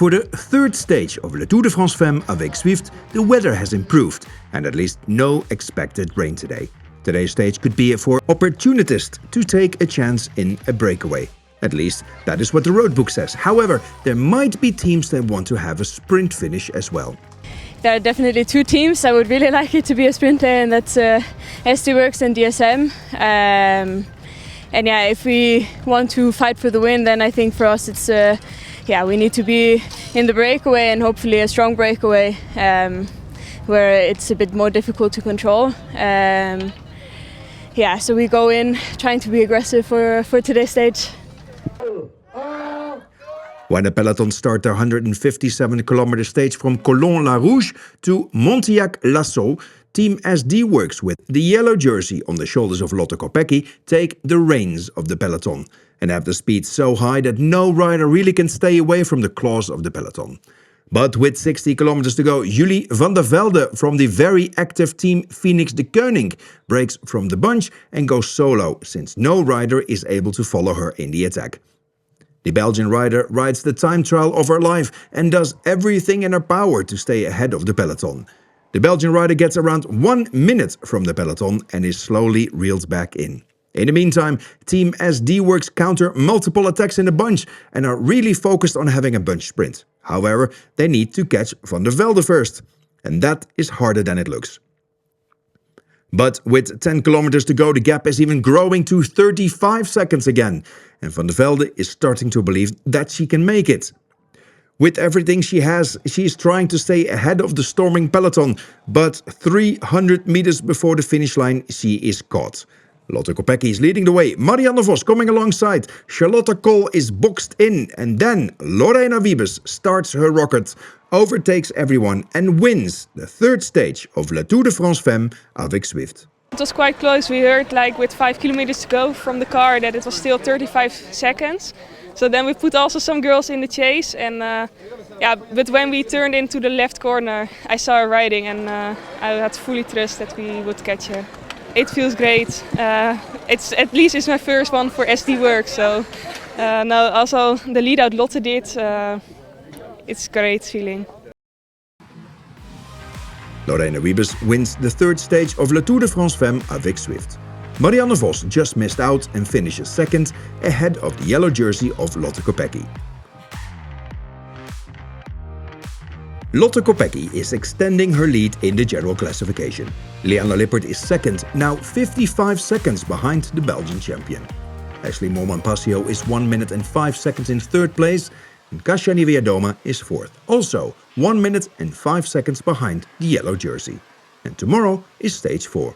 For the third stage of the Tour de France Femmes avec Zwift, the weather has improved and at least no expected rain today. Today's stage could be for opportunists to take a chance in a breakaway. At least that is what the roadbook says. However, there might be teams that want to have a sprint finish as well. There are definitely two teams. I would really like it to be a sprinter, and that's WorldTour and DSM. And yeah, if we want to fight for the win, then I think for us it's we need to be in the breakaway, and hopefully a strong breakaway where it's a bit more difficult to control. So we go in trying to be aggressive for today's stage. When the peloton start their 157-kilometer stage from Collon-la-Rouge to Montillac-Lassault, Team SD Works with the yellow jersey on the shoulders of Lotte Kopecky take the reins of the peloton and have the speed so high that no rider really can stay away from the claws of the peloton. But with 60 kilometers to go, Julie van der Velde from the very active team Phoenix de Koning breaks from the bunch and goes solo, since no rider is able to follow her in the attack. The Belgian rider rides the time trial of her life and does everything in her power to stay ahead of the peloton. The Belgian rider gets around 1 minute from the peloton and is slowly reeled back in. In the meantime, Team SD Works counter multiple attacks in the bunch and are really focused on having a bunch sprint. However, they need to catch Van der Velde first, and that is harder than it looks. But with 10 kilometers to go, the gap is even growing to 35 seconds again, and Van der Velde is starting to believe that she can make it. With everything she has, she is trying to stay ahead of the storming peloton, but 300 meters before the finish line, she is caught. Lotte Kopecky is leading the way, Marianne Vos coming alongside, Charlotte Kool is boxed in, and then Lorena Wiebes starts her rocket, overtakes everyone and wins the third stage of La Tour de France Femmes avec Zwift. It was quite close. We heard with 5 kilometers to go from the car that it was still 35 seconds. So then we put also some girls in the chase, and but when we turned into the left corner, I saw her riding, and I had fully trust that we would catch her. It feels great. It's my first one for SD Works, so now also the lead out Lotte did. It's a great feeling. Lorena Wiebes wins the third stage of La Tour de France Femmes avec Zwift. Marianne Vos just missed out and finishes second, ahead of the yellow jersey of Lotte Kopecky. Lotte Kopecky is extending her lead in the general classification. Liane Lippert is second, now 55 seconds behind the Belgian champion. Ashley Moolman-Pasio is 1 minute and 5 seconds in third place, and Kasia Niewiadoma is fourth, also 1 minute and 5 seconds behind the yellow jersey. And tomorrow is stage 4.